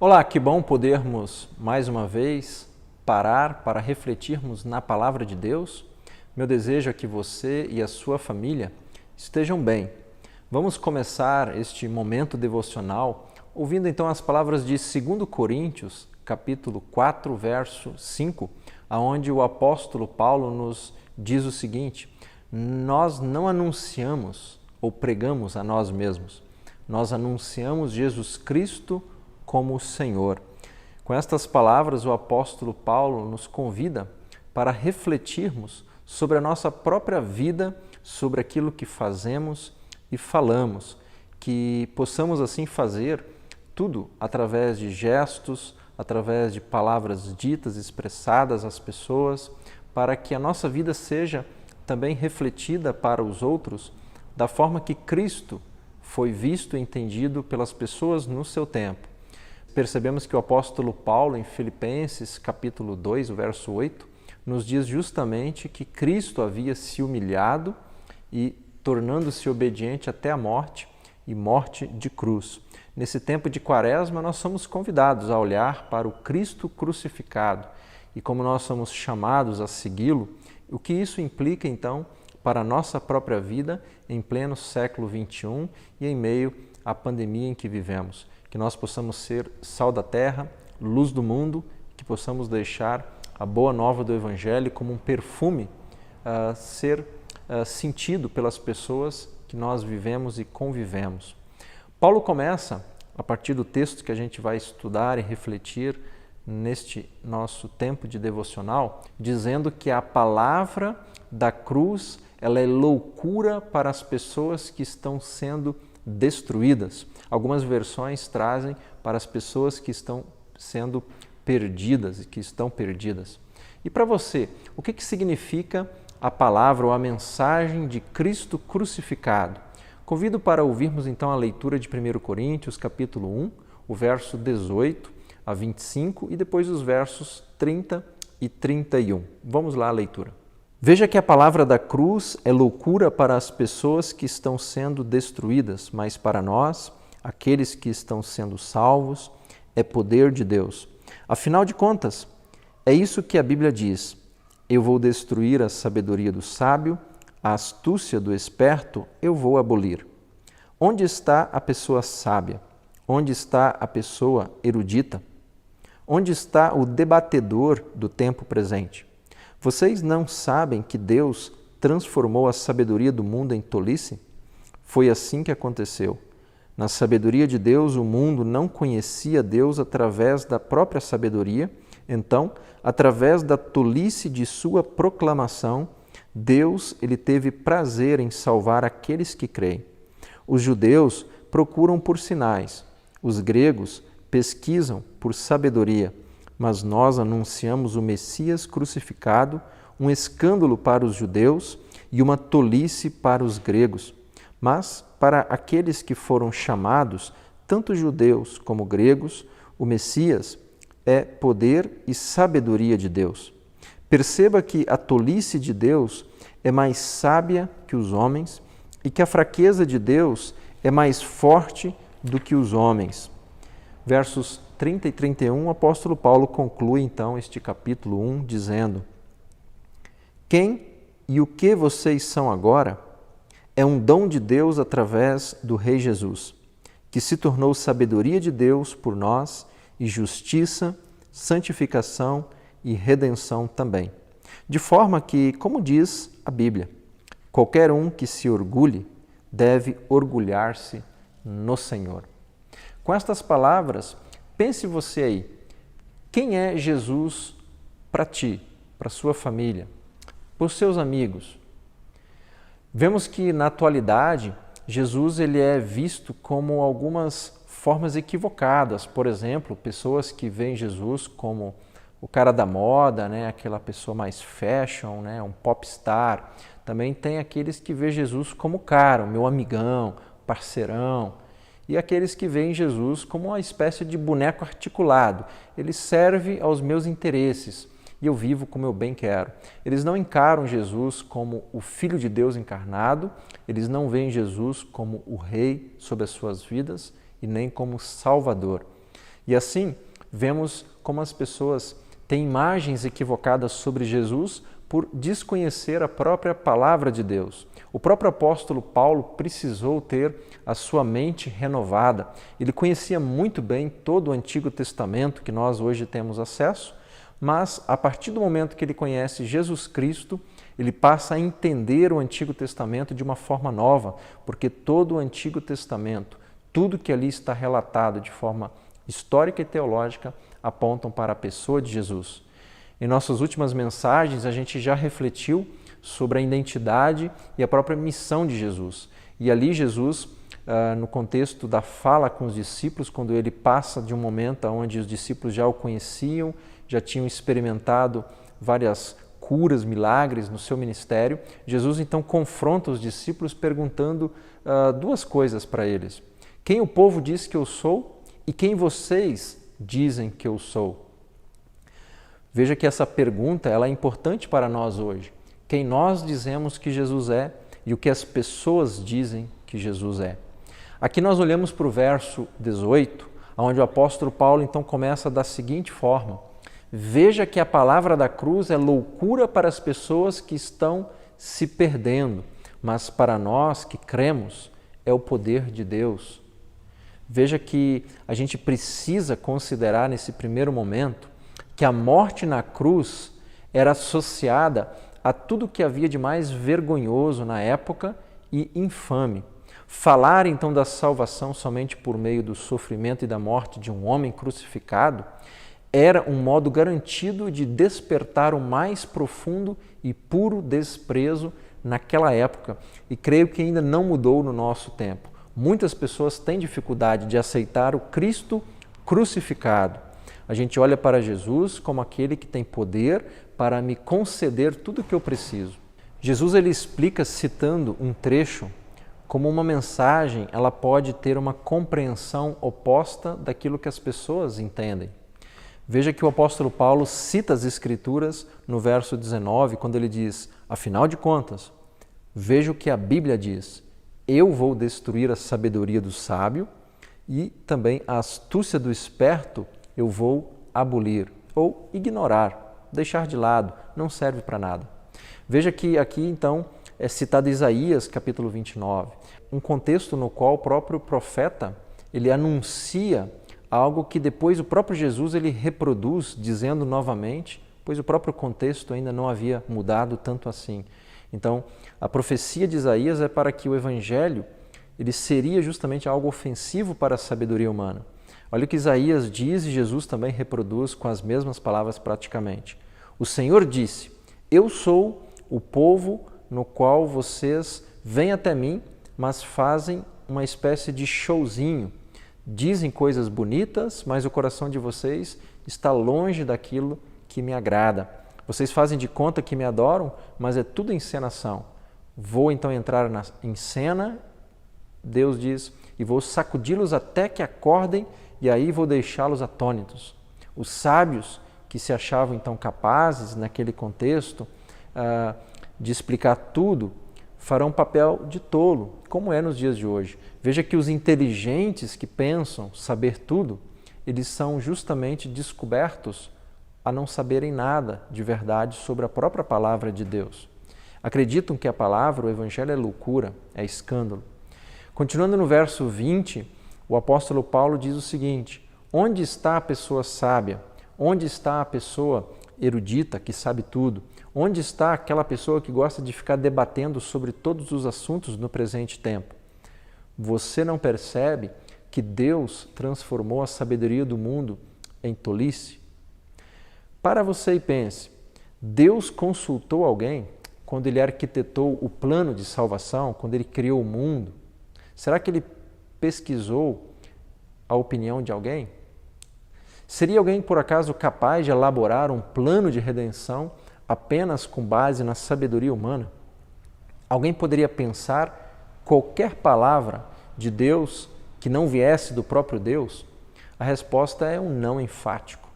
Olá, que bom podermos mais uma vez parar para refletirmos na Palavra de Deus. Meu desejo é que você e a sua família estejam bem. Vamos começar este momento devocional ouvindo então as palavras de 2 Coríntios, capítulo 4, verso 5, aonde o apóstolo Paulo nos diz o seguinte: nós não anunciamos ou pregamos a nós mesmos, nós anunciamos Jesus Cristo como o Senhor. Com estas palavras, o apóstolo Paulo nos convida para refletirmos sobre a nossa própria vida, sobre aquilo que fazemos e falamos, que possamos assim fazer tudo através de gestos, através de palavras ditas, expressadas às pessoas, para que a nossa vida seja também refletida para os outros da forma que Cristo foi visto e entendido pelas pessoas no seu tempo. Percebemos que o apóstolo Paulo, em Filipenses, capítulo 2, o verso 8, nos diz justamente que Cristo havia se humilhado e tornando-se obediente até a morte e morte de cruz. Nesse tempo de Quaresma, nós somos convidados a olhar para o Cristo crucificado e como nós somos chamados a segui-lo, o que isso implica, então, para a nossa própria vida em pleno século XXI e em meio à pandemia em que vivemos. Que nós possamos ser sal da terra, luz do mundo, que possamos deixar a boa nova do Evangelho como um perfume ser sentido pelas pessoas que nós vivemos e convivemos. Paulo começa, a partir do texto que a gente vai estudar e refletir neste nosso tempo de devocional, dizendo que a palavra da cruz ela é loucura para as pessoas que estão sendo destruídas. Algumas versões trazem para as pessoas que estão sendo perdidas e que estão perdidas. E para você, o que significa a palavra ou a mensagem de Cristo crucificado? Convido para ouvirmos então a leitura de 1 Coríntios, capítulo 1, o verso 18 a 25 e depois os versos 30 e 31. Vamos lá a leitura. Veja que a palavra da cruz é loucura para as pessoas que estão sendo destruídas, mas para nós, aqueles que estão sendo salvos, é poder de Deus. Afinal de contas, é isso que a Bíblia diz: eu vou destruir a sabedoria do sábio, a astúcia do esperto eu vou abolir. Onde está a pessoa sábia? Onde está a pessoa erudita? Onde está o debatedor do tempo presente? Vocês não sabem que Deus transformou a sabedoria do mundo em tolice? Foi assim que aconteceu. Na sabedoria de Deus, o mundo não conhecia Deus através da própria sabedoria. Então, através da tolice de sua proclamação, Deus ele teve prazer em salvar aqueles que creem. Os judeus procuram por sinais, os gregos pesquisam por sabedoria, mas nós anunciamos o Messias crucificado, um escândalo para os judeus e uma tolice para os gregos. Mas para aqueles que foram chamados, tanto judeus como gregos, o Messias é poder e sabedoria de Deus. Perceba que a tolice de Deus é mais sábia que os homens e que a fraqueza de Deus é mais forte do que os homens. Versos 30 e 31, o apóstolo Paulo conclui então este capítulo 1 dizendo: quem e o que vocês são agora é um dom de Deus através do Rei Jesus, que se tornou sabedoria de Deus por nós e justiça, santificação e redenção também. De forma que, como diz a Bíblia, qualquer um que se orgulhe deve orgulhar-se no Senhor. Com estas palavras, pense você aí, quem é Jesus para ti, para sua família, para os seus amigos? Vemos que na atualidade, Jesus ele é visto como algumas formas equivocadas. Por exemplo, pessoas que veem Jesus como o cara da moda, né? Aquela pessoa mais fashion, né? Um popstar. Também tem aqueles que veem Jesus como cara, o meu amigão, parceirão. E aqueles que veem Jesus como uma espécie de boneco articulado. Ele serve aos meus interesses e eu vivo como eu bem quero. Eles não encaram Jesus como o Filho de Deus encarnado, eles não veem Jesus como o Rei sobre as suas vidas e nem como Salvador. E assim, vemos como as pessoas têm imagens equivocadas sobre Jesus por desconhecer a própria palavra de Deus. O próprio apóstolo Paulo precisou ter a sua mente renovada. Ele conhecia muito bem todo o Antigo Testamento que nós hoje temos acesso, mas a partir do momento que ele conhece Jesus Cristo, ele passa a entender o Antigo Testamento de uma forma nova, porque todo o Antigo Testamento, tudo que ali está relatado de forma histórica e teológica, apontam para a pessoa de Jesus. Em nossas últimas mensagens, a gente já refletiu sobre a identidade e a própria missão de Jesus. E ali Jesus, no contexto da fala com os discípulos, quando ele passa de um momento onde os discípulos já o conheciam, já tinham experimentado várias curas, milagres no seu ministério, Jesus então confronta os discípulos perguntando duas coisas para eles. Quem o povo diz que eu sou e quem vocês dizem que eu sou? Veja que essa pergunta ela é importante para nós hoje. Quem nós dizemos que Jesus é e o que as pessoas dizem que Jesus é. Aqui nós olhamos para o verso 18, onde o apóstolo Paulo então começa da seguinte forma: veja que a palavra da cruz é loucura para as pessoas que estão se perdendo, mas para nós que cremos é o poder de Deus. Veja que a gente precisa considerar nesse primeiro momento que a morte na cruz era associada a tudo que havia de mais vergonhoso na época e infame. Falar então da salvação somente por meio do sofrimento e da morte de um homem crucificado era um modo garantido de despertar o mais profundo e puro desprezo naquela época, e creio que ainda não mudou no nosso tempo. Muitas pessoas têm dificuldade de aceitar o Cristo crucificado. A gente olha para Jesus como aquele que tem poder para me conceder tudo o que eu preciso. Jesus ele explica citando um trecho como uma mensagem, ela pode ter uma compreensão oposta daquilo que as pessoas entendem. Veja que o apóstolo Paulo cita as Escrituras no verso 19, quando ele diz: afinal de contas, veja o que a Bíblia diz, eu vou destruir a sabedoria do sábio e também a astúcia do esperto eu vou abolir ou ignorar, deixar de lado, não serve para nada. Veja que aqui então é citado Isaías capítulo 29, um contexto no qual o próprio profeta ele anuncia algo que depois o próprio Jesus ele reproduz, dizendo novamente, pois o próprio contexto ainda não havia mudado tanto assim. Então, a profecia de Isaías é para que o evangelho ele seria justamente algo ofensivo para a sabedoria humana. Olha o que Isaías diz e Jesus também reproduz com as mesmas palavras praticamente. O Senhor disse: eu sou o povo no qual vocês vêm até mim, mas fazem uma espécie de showzinho. Dizem coisas bonitas, mas o coração de vocês está longe daquilo que me agrada. Vocês fazem de conta que me adoram, mas é tudo encenação. Vou então entrar em cena, Deus diz, e vou sacudi-los até que acordem, e aí vou deixá-los atônitos. Os sábios, que se achavam então capazes, naquele contexto, de explicar tudo, farão papel de tolo, como é nos dias de hoje. Veja que os inteligentes que pensam saber tudo, eles são justamente descobertos a não saberem nada de verdade sobre a própria palavra de Deus. Acreditam que a palavra, o evangelho é loucura, é escândalo. Continuando no verso 20, o apóstolo Paulo diz o seguinte: onde está a pessoa sábia? Onde está a pessoa erudita que sabe tudo? Onde está aquela pessoa que gosta de ficar debatendo sobre todos os assuntos no presente tempo? Você não percebe que Deus transformou a sabedoria do mundo em tolice? Para você e pense, Deus consultou alguém quando ele arquitetou o plano de salvação, quando ele criou o mundo? Será que ele pesquisou a opinião de alguém? Seria alguém, por acaso, capaz de elaborar um plano de redenção apenas com base na sabedoria humana? Alguém poderia pensar qualquer palavra de Deus que não viesse do próprio Deus? A resposta é um não enfático.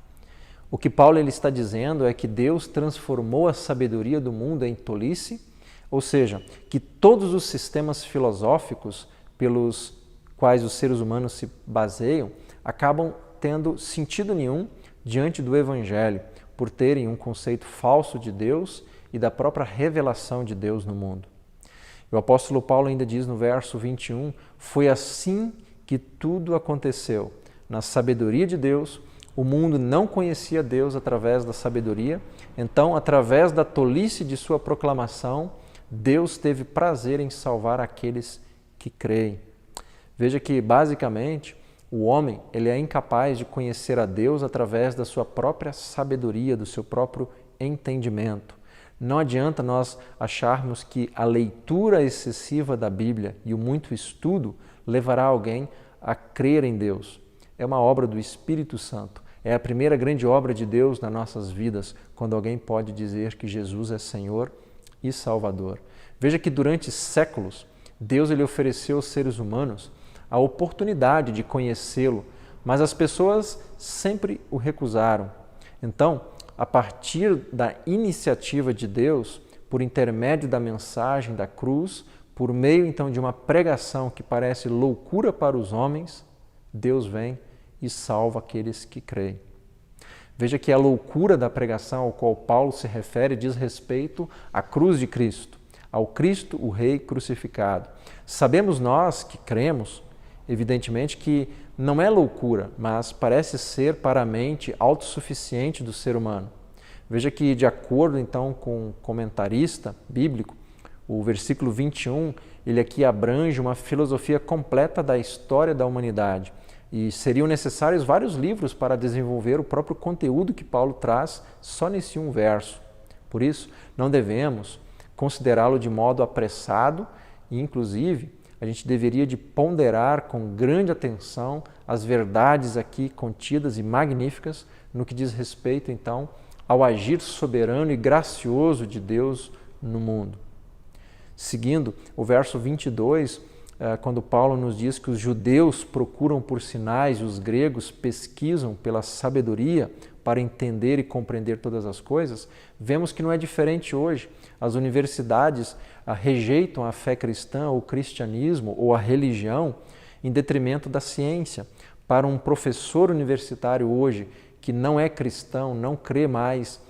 O que Paulo ele está dizendo é que Deus transformou a sabedoria do mundo em tolice, ou seja, que todos os sistemas filosóficos pelos quais os seres humanos se baseiam acabam tendo sentido nenhum diante do Evangelho, por terem um conceito falso de Deus e da própria revelação de Deus no mundo. O apóstolo Paulo ainda diz no verso 21, foi assim que tudo aconteceu. Na sabedoria de Deus, o mundo não conhecia Deus através da sabedoria, então, através da tolice de sua proclamação, Deus teve prazer em salvar aqueles que creem. Veja que, basicamente, o homem ele é incapaz de conhecer a Deus através da sua própria sabedoria, do seu próprio entendimento. Não adianta nós acharmos que a leitura excessiva da Bíblia e o muito estudo levará alguém a crer em Deus. É uma obra do Espírito Santo. É a primeira grande obra de Deus nas nossas vidas, quando alguém pode dizer que Jesus é Senhor e Salvador. Veja que durante séculos, Deus ele ofereceu aos seres humanos a oportunidade de conhecê-lo, mas as pessoas sempre o recusaram. Então, a partir da iniciativa de Deus, por intermédio da mensagem da cruz, por meio então de uma pregação que parece loucura para os homens, Deus vem e salva aqueles que creem. Veja que a loucura da pregação ao qual Paulo se refere diz respeito à cruz de Cristo, ao Cristo, o Rei crucificado. Sabemos nós que cremos, evidentemente, que não é loucura, mas parece ser para a mente autossuficiente do ser humano. Veja que, de acordo então com o comentarista bíblico, o versículo 21, ele aqui abrange uma filosofia completa da história da humanidade. E seriam necessários vários livros para desenvolver o próprio conteúdo que Paulo traz só nesse um verso. Por isso, não devemos considerá-lo de modo apressado e, inclusive, a gente deveria de ponderar com grande atenção as verdades aqui contidas e magníficas no que diz respeito, então, ao agir soberano e gracioso de Deus no mundo. Seguindo o verso 22, quando Paulo nos diz que os judeus procuram por sinais e os gregos pesquisam pela sabedoria para entender e compreender todas as coisas, vemos que não é diferente hoje. As universidades rejeitam a fé cristã, o cristianismo ou a religião em detrimento da ciência. Para um professor universitário hoje que não é cristão, não crê mais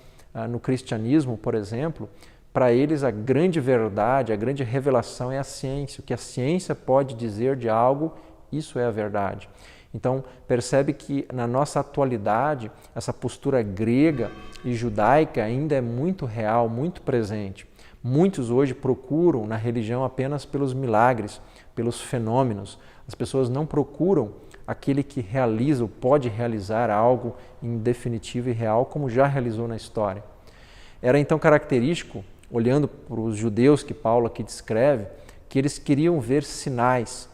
no cristianismo, por exemplo, para eles a grande verdade, a grande revelação é a ciência. O que a ciência pode dizer de algo, isso é a verdade. Então, percebe que na nossa atualidade, essa postura grega e judaica ainda é muito real, muito presente. Muitos hoje procuram na religião apenas pelos milagres, pelos fenômenos. As pessoas não procuram aquele que realiza ou pode realizar algo em definitivo e real, como já realizou na história. Era então característico, olhando para os judeus que Paulo aqui descreve, que eles queriam ver sinais.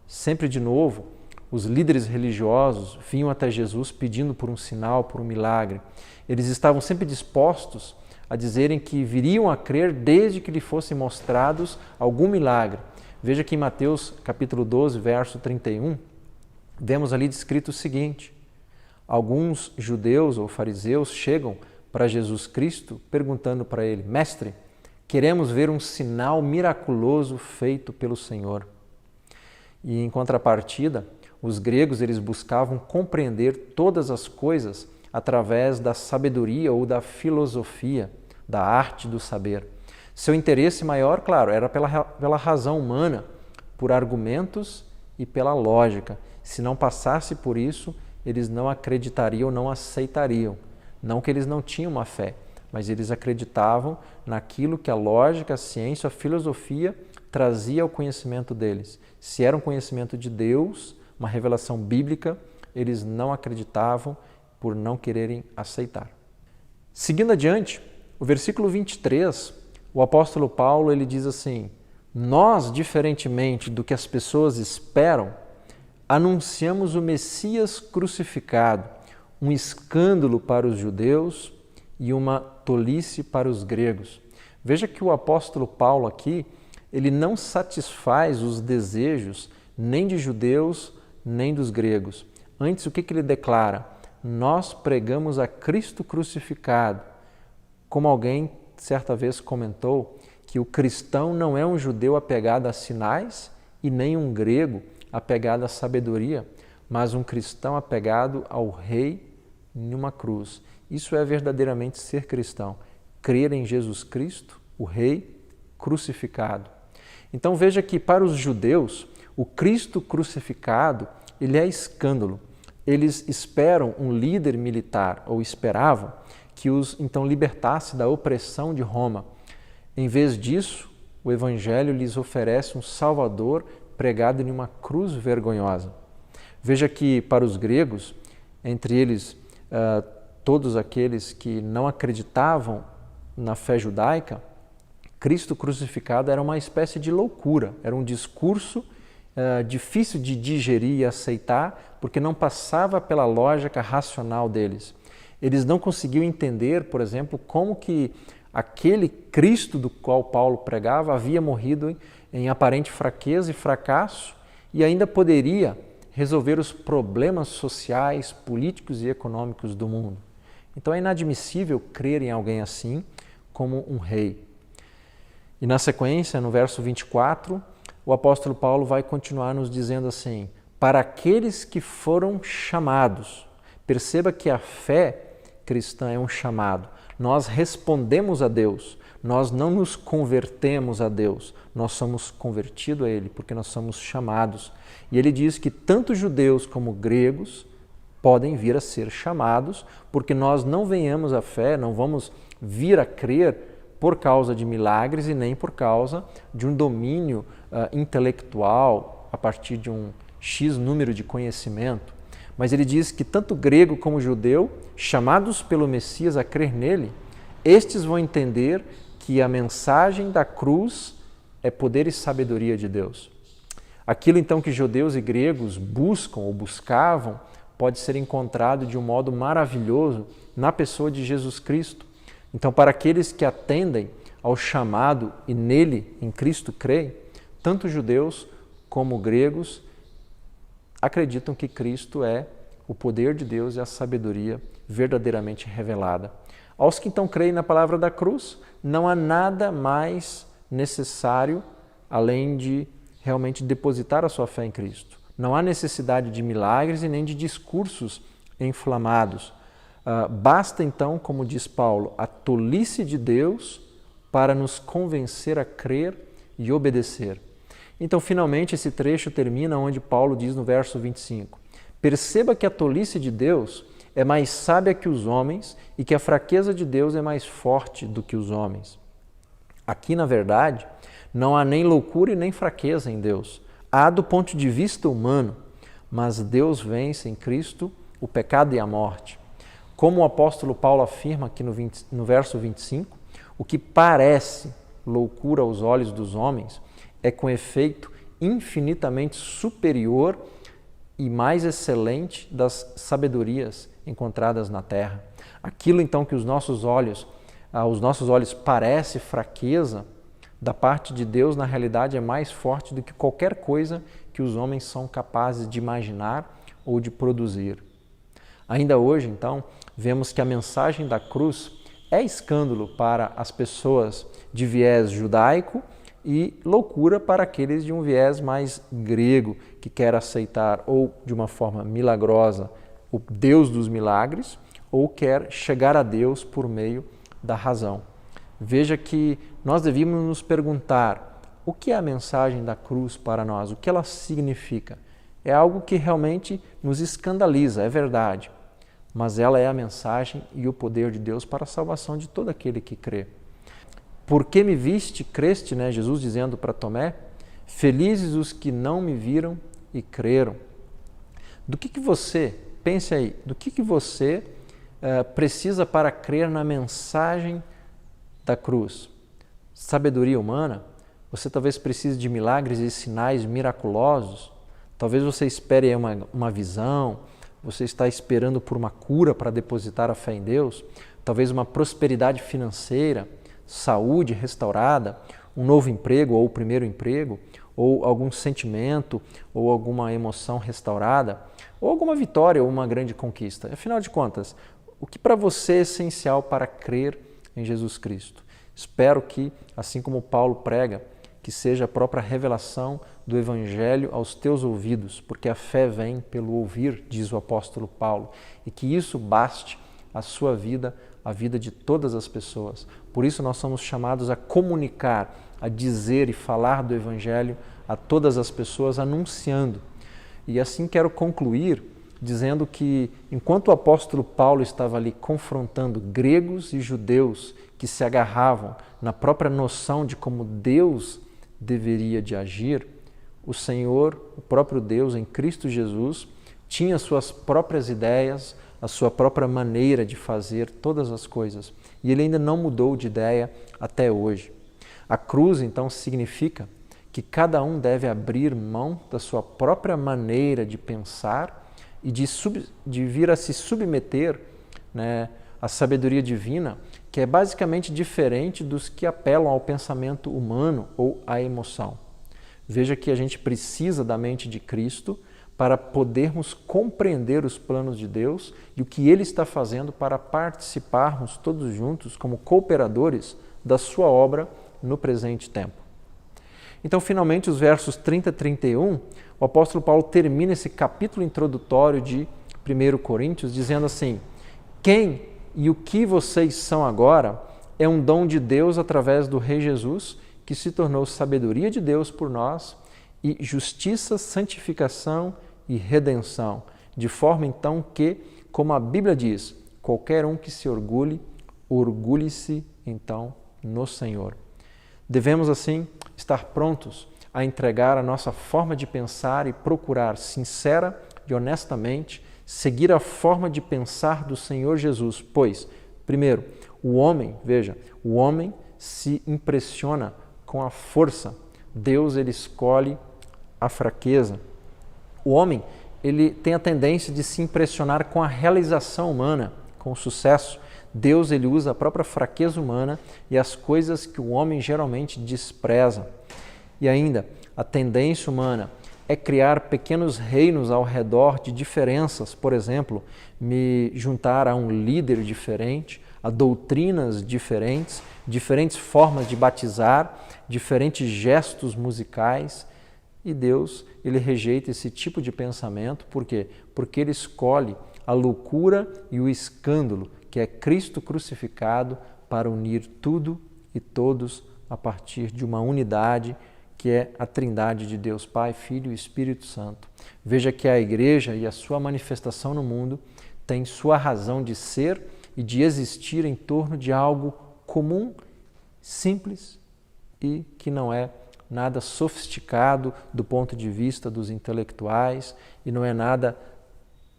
Sempre de novo, os líderes religiosos vinham até Jesus pedindo por um sinal, por um milagre. Eles estavam sempre dispostos a dizerem que viriam a crer desde que lhe fossem mostrados algum milagre. Veja que em Mateus capítulo 12, verso 31, vemos ali descrito o seguinte: alguns judeus ou fariseus chegam para Jesus Cristo, perguntando para ele: Mestre, queremos ver um sinal miraculoso feito pelo Senhor. E em contrapartida, os gregos eles buscavam compreender todas as coisas através da sabedoria ou da filosofia, da arte do saber. Seu interesse maior, claro, era pela razão humana, por argumentos e pela lógica. Se não passasse por isso, eles não acreditariam, não aceitariam. Não que eles não tinham uma fé, mas eles acreditavam naquilo que a lógica, a ciência, a filosofia trazia ao conhecimento deles. Se era um conhecimento de Deus, uma revelação bíblica, eles não acreditavam por não quererem aceitar. Seguindo adiante, o versículo 23, o apóstolo Paulo ele diz assim: nós, diferentemente do que as pessoas esperam, anunciamos o Messias crucificado, um escândalo para os judeus e uma tolice para os gregos. Veja que o apóstolo Paulo aqui, ele não satisfaz os desejos nem de judeus, nem dos gregos. Antes, o que ele declara? Nós pregamos a Cristo crucificado. Como alguém certa vez comentou, que o cristão não é um judeu apegado a sinais e nem um grego apegado à sabedoria, mas um cristão apegado ao Rei em uma cruz. Isso é verdadeiramente ser cristão, crer em Jesus Cristo, o Rei crucificado. Então veja que para os judeus, o Cristo crucificado, ele é escândalo. Eles esperam um líder militar, ou esperavam, que os então libertasse da opressão de Roma. Em vez disso, o Evangelho lhes oferece um Salvador pregado em uma cruz vergonhosa. Veja que para os gregos, entre eles todos aqueles que não acreditavam na fé judaica, Cristo crucificado era uma espécie de loucura, era um discurso difícil de digerir e aceitar, porque não passava pela lógica racional deles. Eles não conseguiam entender, por exemplo, como que aquele Cristo do qual Paulo pregava havia morrido em aparente fraqueza e fracasso e ainda poderia resolver os problemas sociais, políticos e econômicos do mundo. Então é inadmissível crer em alguém assim como um rei. E na sequência, no verso 24, o apóstolo Paulo vai continuar nos dizendo assim: para aqueles que foram chamados. Perceba que a fé cristã é um chamado. Nós respondemos a Deus, nós não nos convertemos a Deus, nós somos convertidos a Ele, porque nós somos chamados. E ele diz que tanto judeus como gregos podem vir a ser chamados, porque nós não venhamos à fé, não vamos vir a crer por causa de milagres e nem por causa de um domínio intelectual a partir de um X número de conhecimento. Mas ele diz que tanto grego como judeu, chamados pelo Messias a crer nele, estes vão entender que a mensagem da cruz é poder e sabedoria de Deus. Aquilo então que judeus e gregos buscam ou buscavam pode ser encontrado de um modo maravilhoso na pessoa de Jesus Cristo. Então, para aqueles que atendem ao chamado e nele, em Cristo, creem, tanto judeus como gregos acreditam que Cristo é o poder de Deus e a sabedoria verdadeiramente revelada. Aos que então creem na palavra da cruz, não há nada mais necessário além de realmente depositar a sua fé em Cristo. Não há necessidade de milagres e nem de discursos inflamados. Basta então, como diz Paulo, a tolice de Deus para nos convencer a crer e obedecer. Então, finalmente, esse trecho termina onde Paulo diz no verso 25: perceba que a tolice de Deus é mais sábia que os homens e que a fraqueza de Deus é mais forte do que os homens. Aqui, na verdade, não há nem loucura e nem fraqueza em Deus. Há do ponto de vista humano, mas Deus vence em Cristo o pecado e a morte. Como o apóstolo Paulo afirma aqui no verso 25, o que parece loucura aos olhos dos homens é com efeito infinitamente superior e mais excelente das sabedorias encontradas na terra. Aquilo então que aos nossos olhos parece fraqueza, da parte de Deus, na realidade, é mais forte do que qualquer coisa que os homens são capazes de imaginar ou de produzir. Ainda hoje, então, vemos que a mensagem da cruz é escândalo para as pessoas de viés judaico e loucura para aqueles de um viés mais grego, que quer aceitar ou de uma forma milagrosa o Deus dos milagres ou quer chegar a Deus por meio da razão. Veja que nós devíamos nos perguntar o que é a mensagem da cruz para nós, o que ela significa. É algo que realmente nos escandaliza, é verdade, mas ela é a mensagem e o poder de Deus para a salvação de todo aquele que crê. Por que me viste, creste, né? Jesus dizendo para Tomé, felizes os que não me viram e creram. Do que você, pense aí, do que você precisa para crer na mensagem da cruz? Sabedoria humana? Você talvez precise de milagres e sinais miraculosos? Talvez você espere uma visão, você está esperando por uma cura para depositar a fé em Deus? Talvez uma prosperidade financeira, saúde restaurada, um novo emprego ou o primeiro emprego, ou algum sentimento ou alguma emoção restaurada, ou alguma vitória ou uma grande conquista. Afinal de contas, o que para você é essencial para crer em Jesus Cristo? Espero que, assim como Paulo prega, que seja a própria revelação do Evangelho aos teus ouvidos, porque a fé vem pelo ouvir, diz o apóstolo Paulo, e que isso baste a sua vida, a vida de todas as pessoas. Por isso nós somos chamados a comunicar, a dizer e falar do Evangelho a todas as pessoas, anunciando. E assim quero concluir dizendo que, enquanto o apóstolo Paulo estava ali confrontando gregos e judeus que se agarravam na própria noção de como Deus deveria de agir, o Senhor, o próprio Deus em Cristo Jesus, tinha suas próprias ideias, a sua própria maneira de fazer todas as coisas. E ele ainda não mudou de ideia até hoje. A cruz, então, significa que cada um deve abrir mão da sua própria maneira de pensar e de vir a se submeter, né, à sabedoria divina, que é basicamente diferente dos que apelam ao pensamento humano ou à emoção. Veja que a gente precisa da mente de Cristo para podermos compreender os planos de Deus e o que Ele está fazendo para participarmos todos juntos como cooperadores da sua obra no presente tempo. Então, finalmente, os versos 30 e 31, o apóstolo Paulo termina esse capítulo introdutório de 1 Coríntios dizendo assim: quem e o que vocês são agora é um dom de Deus através do Rei Jesus, que se tornou sabedoria de Deus por nós e justiça, santificação e redenção, de forma então que, como a Bíblia diz, qualquer um que se orgulhe, orgulhe-se então no Senhor. Devemos assim estar prontos a entregar a nossa forma de pensar e procurar sincera e honestamente seguir a forma de pensar do Senhor Jesus, pois, primeiro, o homem se impressiona com a força. Deus, ele escolhe a fraqueza. O homem, ele tem a tendência de se impressionar com a realização humana, com o sucesso. Deus, ele usa a própria fraqueza humana e as coisas que o homem geralmente despreza. E ainda, a tendência humana é criar pequenos reinos ao redor de diferenças, por exemplo, me juntar a um líder diferente, a doutrinas diferentes, diferentes formas de batizar, diferentes gestos musicais. E Deus, ele rejeita esse tipo de pensamento, por quê? Porque ele escolhe a loucura e o escândalo, que é Cristo crucificado, para unir tudo e todos a partir de uma unidade, que é a Trindade de Deus Pai, Filho e Espírito Santo. Veja que a Igreja e a sua manifestação no mundo tem sua razão de ser e de existir em torno de algo comum, simples e que não é nada sofisticado do ponto de vista dos intelectuais e não é nada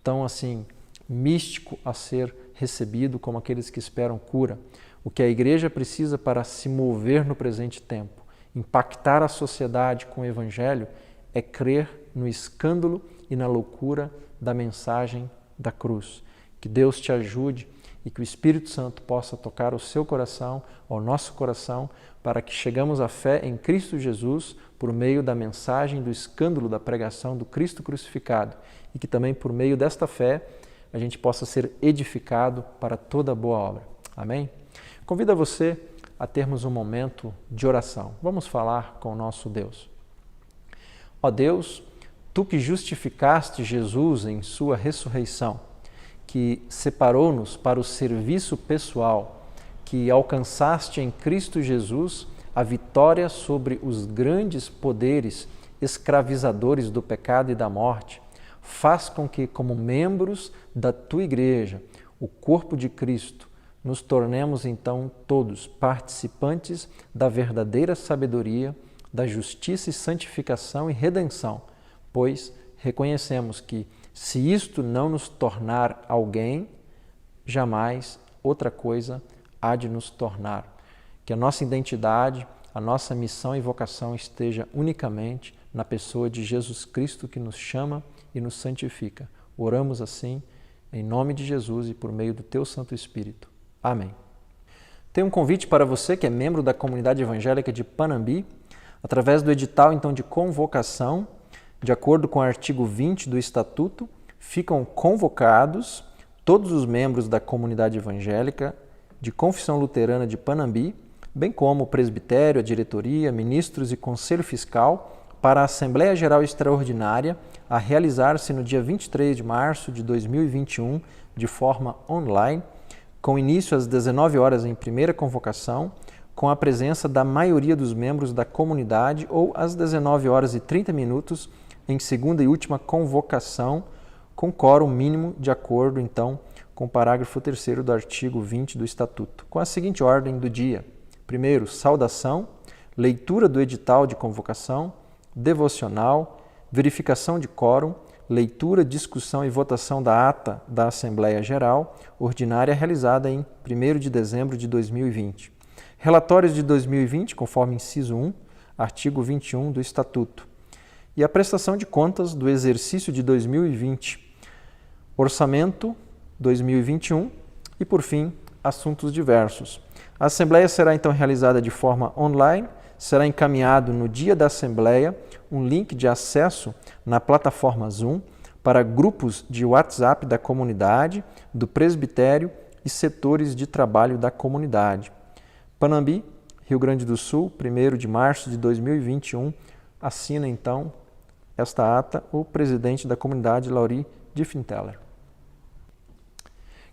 tão assim místico a ser recebido como aqueles que esperam cura. O que a Igreja precisa para se mover no presente tempo, impactar a sociedade com o Evangelho, é crer no escândalo e na loucura da mensagem da cruz. Que Deus te ajude e que o Espírito Santo possa tocar o seu coração, ao nosso coração, para que chegamos à fé em Cristo Jesus por meio da mensagem do escândalo da pregação do Cristo crucificado e que também por meio desta fé a gente possa ser edificado para toda boa obra. Amém? Convido você a termos um momento de oração. Vamos falar com o nosso Deus. Ó Deus, Tu que justificaste Jesus em sua ressurreição, que separou-nos para o serviço pessoal, que alcançaste em Cristo Jesus a vitória sobre os grandes poderes escravizadores do pecado e da morte, faz com que, como membros da Tua Igreja, o corpo de Cristo, nos tornemos então todos participantes da verdadeira sabedoria, da justiça e santificação e redenção, pois reconhecemos que, se isto não nos tornar alguém, jamais outra coisa há de nos tornar. Que a nossa identidade, a nossa missão e vocação esteja unicamente na pessoa de Jesus Cristo, que nos chama e nos santifica. Oramos assim, em nome de Jesus e por meio do Teu Santo Espírito. Amém. Tem um convite para você que é membro da comunidade evangélica de Panambi, através do edital então de convocação, de acordo com o artigo 20 do Estatuto, ficam convocados todos os membros da comunidade evangélica de Confissão Luterana de Panambi bem como o presbitério, a diretoria, ministros e conselho fiscal, para a Assembleia Geral Extraordinária a realizar-se no dia 23 de março de 2021, de forma online, com início às 19 horas em primeira convocação, com a presença da maioria dos membros da comunidade, ou às 19 horas e 30 minutos em segunda e última convocação, com quórum mínimo de acordo, então, com o parágrafo 3º do artigo 20 do Estatuto, com a seguinte ordem do dia. Primeiro, saudação, leitura do edital de convocação, devocional, verificação de quórum, leitura, discussão e votação da ata da Assembleia Geral Ordinária realizada em 1º de dezembro de 2020. Relatórios de 2020, conforme inciso 1, artigo 21 do Estatuto. E a prestação de contas do exercício de 2020, orçamento 2021 e, por fim, assuntos diversos. A Assembleia será então realizada de forma online, será encaminhado no dia da Assembleia um link de acesso na plataforma Zoom para grupos de WhatsApp da comunidade, do presbitério e setores de trabalho da comunidade. Panambi, Rio Grande do Sul, 1º de março de 2021, assina então esta ata o presidente da comunidade, Lauri Diffenteller.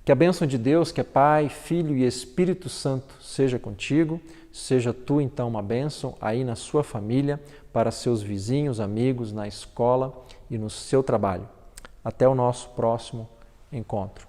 Que a bênção de Deus, que é Pai, Filho e Espírito Santo, seja contigo, seja tu então uma bênção aí na sua família, para seus vizinhos, amigos, na escola e no seu trabalho. Até o nosso próximo encontro.